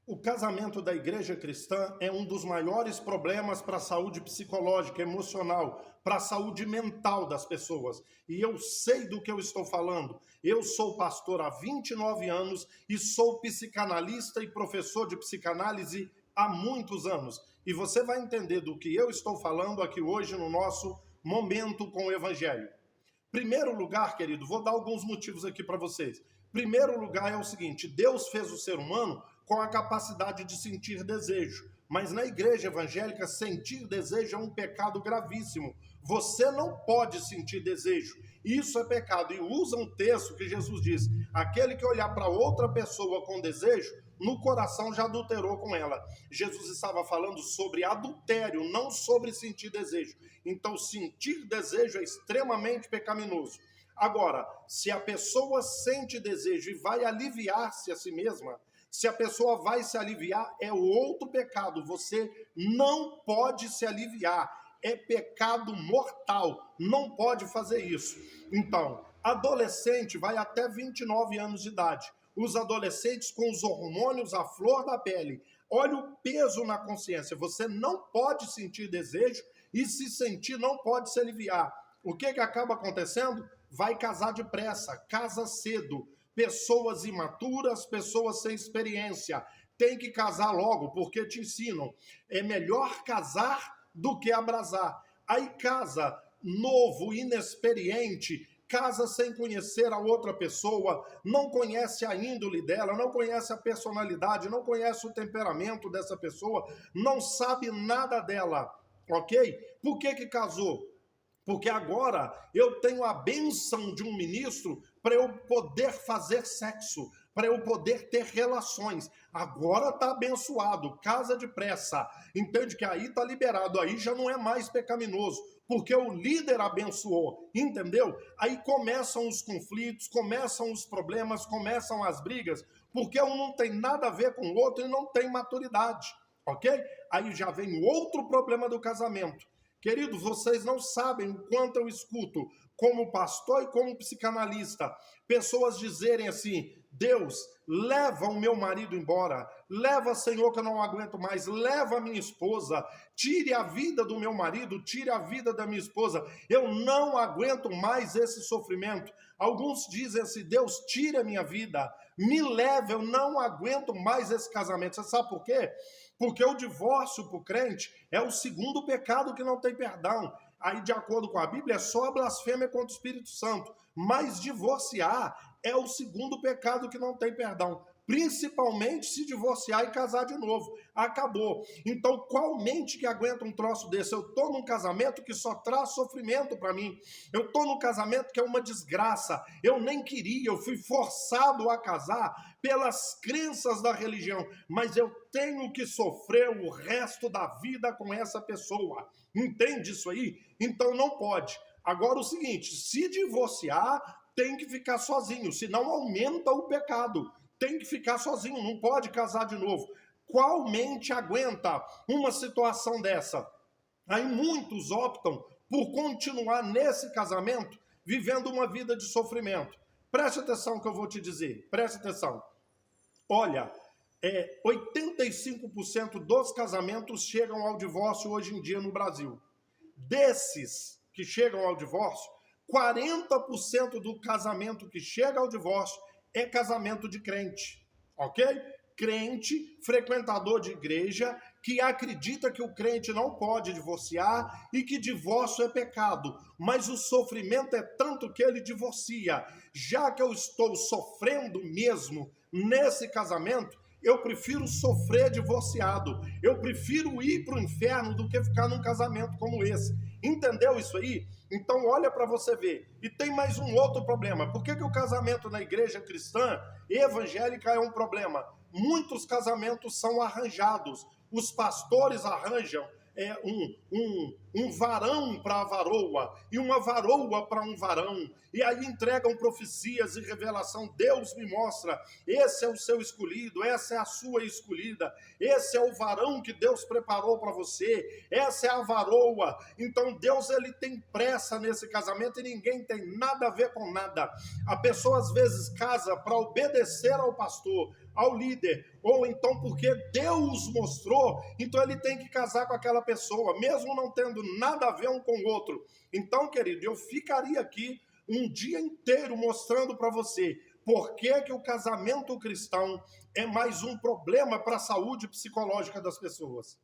O casamento da igreja cristã é um dos maiores problemas para a saúde psicológica, emocional, para a saúde mental das pessoas. E eu sei do que eu estou falando. Eu sou pastor há 29 anos e sou psicanalista e professor de psicanálise há muitos anos. E você vai entender do que eu estou falando aqui hoje no nosso momento com o Evangelho. Primeiro lugar, querido, vou dar alguns motivos aqui para vocês. Primeiro lugar é o seguinte: Deus fez o ser humano com a capacidade de sentir desejo. Mas na igreja evangélica, sentir desejo é um pecado gravíssimo. Você não pode sentir desejo. Isso é pecado. E usa um texto que Jesus diz: aquele que olhar para outra pessoa com desejo, no coração já adulterou com ela. Jesus estava falando sobre adultério, não sobre sentir desejo. Então, sentir desejo é extremamente pecaminoso. Agora, se a pessoa sente desejo e vai aliviar-se a si mesma, se a pessoa vai se aliviar, é outro pecado. Você não pode se aliviar. É pecado mortal. Não pode fazer isso. Então, adolescente vai até 29 anos de idade. Os adolescentes com os hormônios à flor da pele. Olha o peso na consciência. Você não pode sentir desejo e, se sentir, não pode se aliviar. O que acaba acontecendo? Vai casar depressa, casa cedo. Pessoas imaturas, pessoas sem experiência. Tem que casar logo, porque te ensinam. É melhor casar do que abrasar. Aí casa novo, inexperiente, casa sem conhecer a outra pessoa, não conhece a índole dela, não conhece a personalidade, não conhece o temperamento dessa pessoa, não sabe nada dela, ok? Por que casou? Porque agora eu tenho a bênção de um ministro para eu poder fazer sexo, para eu poder ter relações. Agora está abençoado, casa depressa. Entende que aí está liberado, aí já não é mais pecaminoso, porque o líder abençoou, entendeu? Aí começam os conflitos, começam os problemas, começam as brigas, porque um não tem nada a ver com o outro e não tem maturidade, ok? Aí já vem o outro problema do casamento. Queridos, vocês não sabem o quanto eu escuto, como pastor e como psicanalista, pessoas dizerem assim: Deus, leva o meu marido embora, leva, Senhor, que eu não aguento mais, leva a minha esposa, tire a vida do meu marido, tire a vida da minha esposa, eu não aguento mais esse sofrimento. Alguns dizem assim: Deus, tire a minha vida, me leve, eu não aguento mais esse casamento. Você sabe por quê? Porque o divórcio para o crente é o segundo pecado que não tem perdão. Aí, de acordo com a Bíblia, é só a blasfêmia contra o Espírito Santo. Mas divorciar é o segundo pecado que não tem perdão. Principalmente se divorciar e casar de novo. Acabou. Então, qual mente que aguenta um troço desse? Eu estou num casamento que só traz sofrimento para mim. Eu estou num casamento que é uma desgraça. Eu nem queria, eu fui forçado a casar pelas crenças da religião. Mas eu tenho que sofrer o resto da vida com essa pessoa. Entende isso aí? Então não pode. Agora o seguinte, se divorciar, tem que ficar sozinho, senão aumenta o pecado. Tem que ficar sozinho, não pode casar de novo. Qual mente aguenta uma situação dessa? Aí muitos optam por continuar nesse casamento, vivendo uma vida de sofrimento. Preste atenção no que eu vou te dizer, preste atenção. Olha, 85% dos casamentos chegam ao divórcio hoje em dia no Brasil. Desses que chegam ao divórcio, 40% do casamento que chega ao divórcio é casamento de crente, ok? Crente, frequentador de igreja, que acredita que o crente não pode divorciar e que divórcio é pecado, mas o sofrimento é tanto que ele divorcia. Já que eu estou sofrendo mesmo nesse casamento, eu prefiro sofrer divorciado, eu prefiro ir para o inferno do que ficar num casamento como esse. Entendeu isso aí? Então olha para você ver. E tem mais um outro problema. Por que o casamento na igreja cristã evangélica é um problema? Muitos casamentos são arranjados. Os pastores arranjam um varão para a varoa e uma varoa para um varão, e aí entregam profecias e revelação. Deus me mostra, esse é o seu escolhido, essa é a sua escolhida, esse é o varão que Deus preparou para você, essa é a varoa. Então Deus, ele tem pressa nesse casamento e ninguém tem nada a ver com nada. A pessoa às vezes casa para obedecer ao pastor, ao líder, ou então porque Deus mostrou, então ele tem que casar com aquela pessoa, mesmo não tendo nada a ver um com o outro. Então, querido, eu ficaria aqui um dia inteiro mostrando para você por que que o casamento cristão é mais um problema para a saúde psicológica das pessoas.